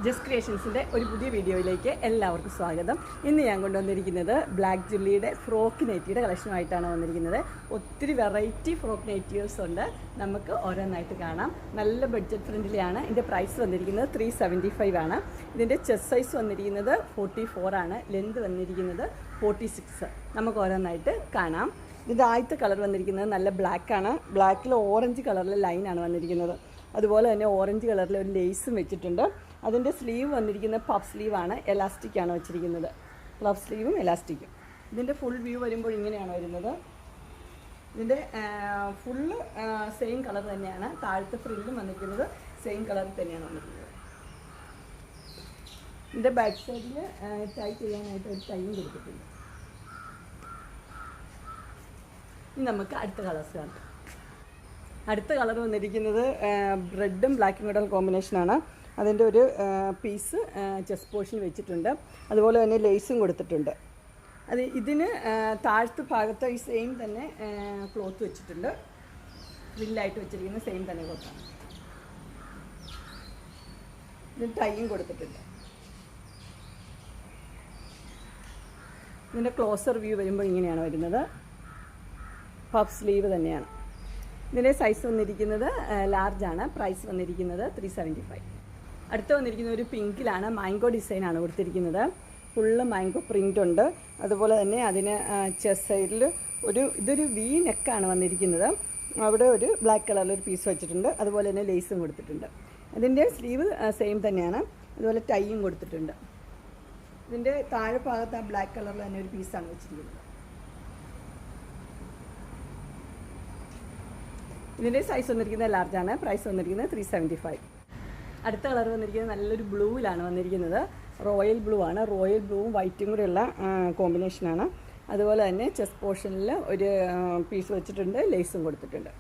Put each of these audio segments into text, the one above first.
Just ക്രിയേഷൻസിൻ്റെ ഒരു പുതിയ വീഡിയോയിലേക്ക് എല്ലാവർക്കും സ്വാഗതം. ഇന്ന് ഞാൻ കൊണ്ടുവന്നിരിക്കുന്നത് ബ്ലാക്ക് ജുള്ളിയുടെ ഫ്രോക്ക് നൈറ്റിയുടെ കളക്ഷനുമായിട്ടാണ് വന്നിരിക്കുന്നത്. ഒത്തിരി വെറൈറ്റി ഫ്രോക്ക് നൈറ്റീവ്സ് ഉണ്ട്. നമുക്ക് ഓരോന്നായിട്ട് കാണാം. നല്ല ബഡ്ജറ്റ് ഫ്രണ്ട്ലിയാണ്. ഇതിൻ്റെ പ്രൈസ് വന്നിരിക്കുന്നത് 375 ആണ്. ഇതിൻ്റെ ചെസ്റ്റ് സൈസ് വന്നിരിക്കുന്നത് 44 ആണ്. ലെന്ത് വന്നിരിക്കുന്നത് 46. നമുക്ക് ഓരോന്നായിട്ട് കാണാം. ഇതിൻ്റെ ആദ്യത്തെ കളർ വന്നിരിക്കുന്നത് നല്ല ബ്ലാക്കാണ്. ബ്ലാക്കിൽ ഓറഞ്ച് കളറിലെ ലൈനാണ് വന്നിരിക്കുന്നത്. അതുപോലെ തന്നെ ഓറഞ്ച് കളറിൽ ഒരു ലേസും വെച്ചിട്ടുണ്ട്. അതിൻ്റെ സ്ലീവ് വന്നിരിക്കുന്നത് പഫ് സ്ലീവാണ്, എലാസ്റ്റിക്കാണ് വെച്ചിരിക്കുന്നത്. പഫ് സ്ലീവും എലാസ്റ്റിക്കും. ഇതിൻ്റെ ഫുൾ വ്യൂ വരുമ്പോൾ ഇങ്ങനെയാണ് വരുന്നത്. ഇതിൻ്റെ ഫുള്ള് സെയിം കളർ തന്നെയാണ്. താഴത്തെ ഫ്രില്ലും വന്നിരിക്കുന്നത് സെയിം കളറിൽ തന്നെയാണ് വന്നിരിക്കുന്നത്. ഇതിൻ്റെ ബാക്ക് സൈഡിൽ ടൈ ചെയ്യാനായിട്ട് ഒരു ടൈയും കൊടുത്തിട്ടുണ്ട്. ഇനി നമുക്ക് അടുത്ത കളേഴ്സ് കാണാം. അടുത്ത കളർ വന്നിരിക്കുന്നത് റെഡും ബ്ലാക്കും കൂടെ കോമ്പിനേഷനാണ്. അതിൻ്റെ ഒരു പീസ് ചെസ്റ്റ് പോർഷൻ വെച്ചിട്ടുണ്ട്. അതുപോലെ തന്നെ ലേസും കൊടുത്തിട്ടുണ്ട്. ഇതിന് താഴത്തെ ഭാഗത്ത് ഈ സെയിം തന്നെ ക്ലോത്ത് വെച്ചിട്ടുണ്ട്. ഫ്രില്ലായിട്ട് വെച്ചിരിക്കുന്ന സെയിം തന്നെ ക്ലോത്താണ്. ഇതിന് ടൈയും കൊടുത്തിട്ടുണ്ട്. ഇതിൻ്റെ ക്ലോസർ വ്യൂ വരുമ്പോൾ ഇങ്ങനെയാണ് വരുന്നത്. പഫ് സ്ലീവ് തന്നെയാണ്. ഇതിൻ്റെ സൈസ് വന്നിരിക്കുന്നത് ലാർജാണ്. പ്രൈസ് വന്നിരിക്കുന്നത് 375. അടുത്ത് വന്നിരിക്കുന്ന ഒരു പിങ്കിലാണ്. മാംഗോ ഡിസൈനാണ് കൊടുത്തിരിക്കുന്നത്. ഫുള്ള് മാംഗോ പ്രിൻ്റ് ഉണ്ട്. അതുപോലെ തന്നെ അതിന് ചെസ്റ്റ് സൈഡിൽ ഇതൊരു വി നെക്കാണ് വന്നിരിക്കുന്നത്. അവിടെ ഒരു ബ്ലാക്ക് കളറിലൊരു പീസ് വെച്ചിട്ടുണ്ട്. അതുപോലെ തന്നെ ലേസും കൊടുത്തിട്ടുണ്ട്. അതിൻ്റെ സ്ലീവ് സെയിം തന്നെയാണ്. അതുപോലെ ടൈയും കൊടുത്തിട്ടുണ്ട്. ഇതിൻ്റെ താഴെ ഭാഗത്ത് ആ ബ്ലാക്ക് കളറിൽ തന്നെ ഒരു പീസാണ് വെച്ചിരിക്കുന്നത്. ഇതിൻ്റെ സൈസ് വന്നിരിക്കുന്നത് ലാർജാണ്. പ്രൈസ് വന്നിരിക്കുന്നത് 375. അടുത്ത കളർ വന്നിരിക്കുന്നത് നല്ലൊരു ബ്ലൂവിലാണ് വന്നിരിക്കുന്നത്. റോയൽ ബ്ലൂ ആണ്. റോയൽ ബ്ലൂവും വൈറ്റും കൂടെയുള്ള കോമ്പിനേഷനാണ്. അതുപോലെ തന്നെ ചെസ്റ്റ് പോർഷനിൽ ഒരു പീസ് വെച്ചിട്ടുണ്ട്. ലേസും കൊടുത്തിട്ടുണ്ട്.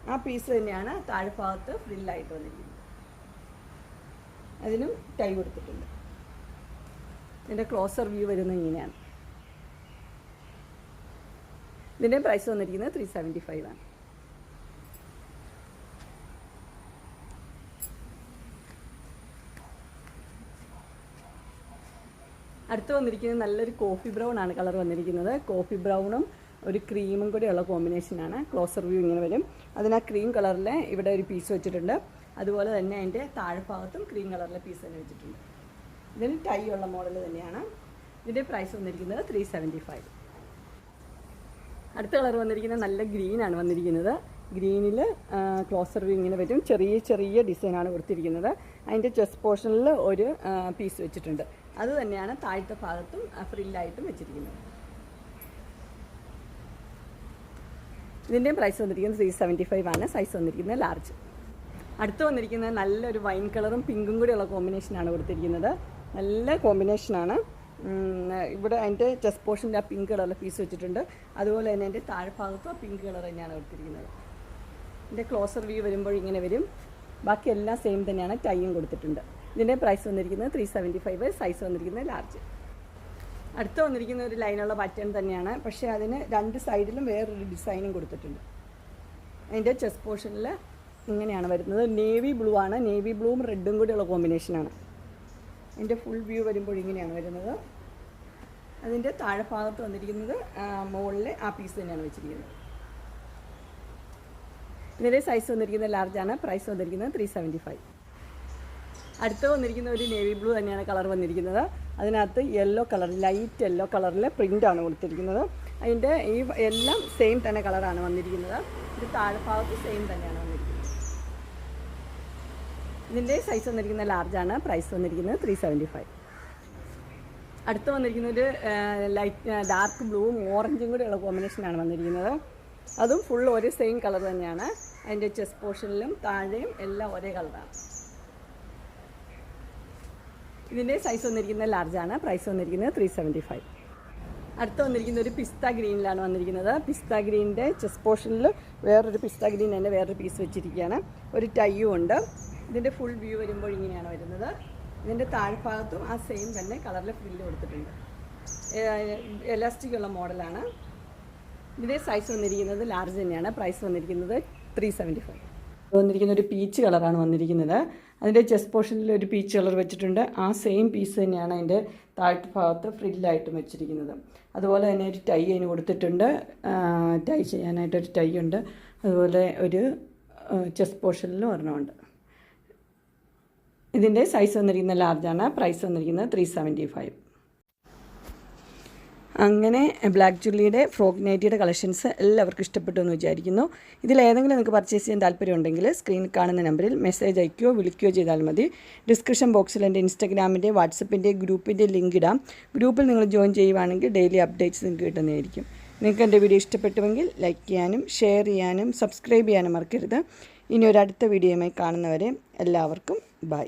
ആ പീസ് തന്നെയാണ് താഴെ ഭാഗത്ത് ഫ്രില്ലായിട്ട് വന്നിരിക്കുന്നത്. അതിനും ടൈ കൊടുത്തിട്ടുണ്ട്. ഇതിൻ്റെ ക്ലോസർ വ്യൂ വരുന്നത് ഇങ്ങനെയാണ്. ഇതിൻ്റെ പ്രൈസ് വന്നിരിക്കുന്നത് 375 ആണ്. അടുത്ത് വന്നിരിക്കുന്നത് നല്ലൊരു കോഫി ബ്രൗൺ ആണ് കളർ വന്നിരിക്കുന്നത്. കോഫി ബ്രൗണും ഒരു ക്രീമും കൂടെയുള്ള കോമ്പിനേഷനാണ്. ക്ലോസർ വ്യൂ ഇങ്ങനെ വരും. അതിന് ആ ക്രീം കളറിൽ ഇവിടെ ഒരു പീസ് വെച്ചിട്ടുണ്ട്. അതുപോലെ തന്നെ അതിൻ്റെ താഴ്ഭാഗത്തും ക്രീം കളറിലെ പീസ് തന്നെ വെച്ചിട്ടുണ്ട്. ഇതിന് ടൈ ഉള്ള മോഡൽ തന്നെയാണ്. ഇതിൻ്റെ പ്രൈസ് വന്നിരിക്കുന്നത് 375. അടുത്ത കളർ വന്നിരിക്കുന്നത് നല്ല ഗ്രീനാണ് വന്നിരിക്കുന്നത്. ഗ്രീനിൽ ക്ലോസർ വ്യൂ ഇങ്ങനെ വരും. ചെറിയ ചെറിയ ഡിസൈനാണ് കൊടുത്തിരിക്കുന്നത്. അതിൻ്റെ ചെസ്റ്റ് പോർഷനിൽ ഒരു പീസ് വെച്ചിട്ടുണ്ട്. അത് തന്നെയാണ് താഴത്തെ ഭാഗത്തും ഫ്രില്ലായിട്ടും വെച്ചിരിക്കുന്നത്. ഇതിൻ്റെ പ്രൈസ് വന്നിരിക്കുന്നത് 375 ആണ്. സൈസ് വന്നിരിക്കുന്നത് ലാർജ്. അടുത്ത് വന്നിരിക്കുന്നത് നല്ലൊരു വൈൻ കളറും പിങ്കും കൂടെയുള്ള കോമ്പിനേഷനാണ് കൊടുത്തിരിക്കുന്നത്. നല്ല കോമ്പിനേഷനാണ്. ഇവിടെ അതിൻ്റെ ചെസ്റ്റ് പോർഷൻ്റെ ആ പിങ്ക് കളറിലെ പീസ് വെച്ചിട്ടുണ്ട്. അതുപോലെ തന്നെ അതിൻ്റെ താഴ്ഭാഗത്തും ആ പിങ്ക് കളർ തന്നെയാണ് കൊടുത്തിരിക്കുന്നത്. ഇതിൻ്റെ ക്ലോസർ വ്യൂ വരുമ്പോൾ ഇങ്ങനെ വരും. ബാക്കി എല്ലാം സെയിം തന്നെയാണ്. ടൈയും കൊടുത്തിട്ടുണ്ട്. ഇതിൻ്റെ പ്രൈസ് വന്നിരിക്കുന്നത് 375. സൈസ് വന്നിരിക്കുന്നത് ലാർജ്. അടുത്ത് വന്നിരിക്കുന്ന ഒരു ലൈനുള്ള പാറ്റേൺ തന്നെയാണ്. പക്ഷേ അതിന് രണ്ട് സൈഡിലും വേറൊരു ഡിസൈനും കൊടുത്തിട്ടുണ്ട്. അതിൻ്റെ ചെസ്റ്റ് പോർഷനിൽ ഇങ്ങനെയാണ് വരുന്നത്. നേവി ബ്ലൂ ആണ്. നേവി ബ്ലൂവും റെഡും കൂടെയുള്ള കോമ്പിനേഷനാണ്. അതിൻ്റെ ഫുൾ വ്യൂ വരുമ്പോൾ ഇങ്ങനെയാണ് വരുന്നത്. അതിൻ്റെ താഴെ ഭാഗത്ത് വന്നിരിക്കുന്നത് മുകളിൽ ആ പീസ് തന്നെയാണ് വെച്ചിരിക്കുന്നത്. ഇതിൻ്റെ സൈസ് വന്നിരിക്കുന്നത് ലാർജാണ്. പ്രൈസ് വന്നിരിക്കുന്നത് 375. അടുത്ത് വന്നിരിക്കുന്ന ഒരു നേവി ബ്ലൂ തന്നെയാണ് കളർ വന്നിരിക്കുന്നത്. അതിനകത്ത് യെല്ലോ കളർ, ലൈറ്റ് യെല്ലോ കളറിലെ പ്രിൻ്റാണ് കൊടുത്തിരിക്കുന്നത്. അതിൻ്റെ ഈ എല്ലാം സെയിം തന്നെ കളറാണ് വന്നിരിക്കുന്നത്. ഇത് താഴ്ഭാഗത്ത് സെയിം തന്നെയാണ് വന്നിരിക്കുന്നത്. ഇതിൻ്റെ സൈസ് വന്നിരിക്കുന്നത് ലാർജാണ്. പ്രൈസ് വന്നിരിക്കുന്നത് 375. അടുത്ത് വന്നിരിക്കുന്ന ഒരു ലൈറ്റ് ഡാർക്ക് ബ്ലൂവും ഓറഞ്ചും കൂടെയുള്ള കോമ്പിനേഷനാണ് വന്നിരിക്കുന്നത്. അതും ഫുൾ ഒരേ സെയിം കളർ തന്നെയാണ്. അതിൻ്റെ ചെസ്റ്റ് പോർഷനിലും താഴെയും എല്ലാം ഒരേ കളറാണ്. ഇതിൻ്റെ സൈസ് വന്നിരിക്കുന്നത് ലാർജാണ്. പ്രൈസ് വന്നിരിക്കുന്നത് 375. അടുത്ത് വന്നിരിക്കുന്ന ഒരു പിസ്ത ഗ്രീനിലാണ് വന്നിരിക്കുന്നത്. പിസ്ത ഗ്രീനിൻ്റെ ചെസ്റ്റ് പോർഷനിൽ വേറൊരു പിസ്ത ഗ്രീൻ തന്നെ വേറൊരു പീസ് വെച്ചിരിക്കുകയാണ്. ഒരു ടൈയും ഉണ്ട്. ഇതിൻ്റെ ഫുൾ വ്യൂ വരുമ്പോൾ ഇങ്ങനെയാണ് വരുന്നത്. ഇതിൻ്റെ താഴ്ഭാഗത്തും ആ സെയിം തന്നെ കളറിൽ ഫ്രില്ല് കൊടുത്തിട്ടുണ്ട്. എലാസ്റ്റിക് ഉള്ള മോഡലാണ്. ഇതിൻ്റെ സൈസ് വന്നിരിക്കുന്നത് ലാർജ് തന്നെയാണ്. പ്രൈസ് വന്നിരിക്കുന്നത് 375. വന്നിരിക്കുന്ന ഒരു പീച്ച് കളറാണ് വന്നിരിക്കുന്നത്. അതിൻ്റെ ചെസ്റ്റ് പോർഷനിൽ ഒരു പീച്ച് കളർ വെച്ചിട്ടുണ്ട്. ആ സെയിം പീസ് തന്നെയാണ് അതിൻ്റെ താഴത്തെ ഭാഗത്ത് ഫ്രില്ലായിട്ടും വെച്ചിരിക്കുന്നത്. അതുപോലെ തന്നെ ഒരു ടൈ അതിന് കൊടുത്തിട്ടുണ്ട്. ടൈ ചെയ്യാനായിട്ടൊരു ടൈ ഉണ്ട്. അതുപോലെ ഒരു ചെസ്റ്റ് പോർഷനിലും ഒരെണ്ണമുണ്ട്. ഇതിൻ്റെ സൈസ് വന്നിരിക്കുന്നത് ലാർജാണ്. പ്രൈസ് വന്നിരിക്കുന്നത് 375. അങ്ങനെ ബ്ലാക്ക് ജുവല്ലിയുടെ ഫ്രോക്ക് നൈറ്റിയുടെ കളക്ഷൻസ് എല്ലാവർക്കും ഇഷ്ടപ്പെട്ടു എന്ന് വിചാരിക്കുന്നു. ഇതിലേതെങ്കിലും നിങ്ങൾക്ക് പർച്ചേസ് ചെയ്യാൻ താല്പര്യമുണ്ടെങ്കിൽ സ്ക്രീനിൽ കാണുന്ന നമ്പറിൽ മെസ്സേജ് അയക്കുകയോ വിളിക്കുകയോ ചെയ്താൽ മതി. ഡിസ്ക്രിപ്ഷൻ ബോക്സിൽ എൻ്റെ ഇൻസ്റ്റാഗ്രാമിൻ്റെ വാട്സപ്പിൻ്റെ ഗ്രൂപ്പിൻ്റെ ലിങ്ക് ഇടാം. ഗ്രൂപ്പിൽ നിങ്ങൾ ജോയിൻ ചെയ്യുവാണെങ്കിൽ ഡെയിലി അപ്ഡേറ്റ്സ് നിങ്ങൾക്ക് കിട്ടുന്നതായിരിക്കും. നിങ്ങൾക്ക് എൻ്റെ വീഡിയോ ഇഷ്ടപ്പെട്ടുവെങ്കിൽ ലൈക്ക് ചെയ്യാനും ഷെയർ ചെയ്യാനും സബ്സ്ക്രൈബ് ചെയ്യാനും മറക്കരുത്. ഇനി ഒരു അടുത്ത വീഡിയോയുമായി കാണുന്നവരെ എല്ലാവർക്കും ബൈ.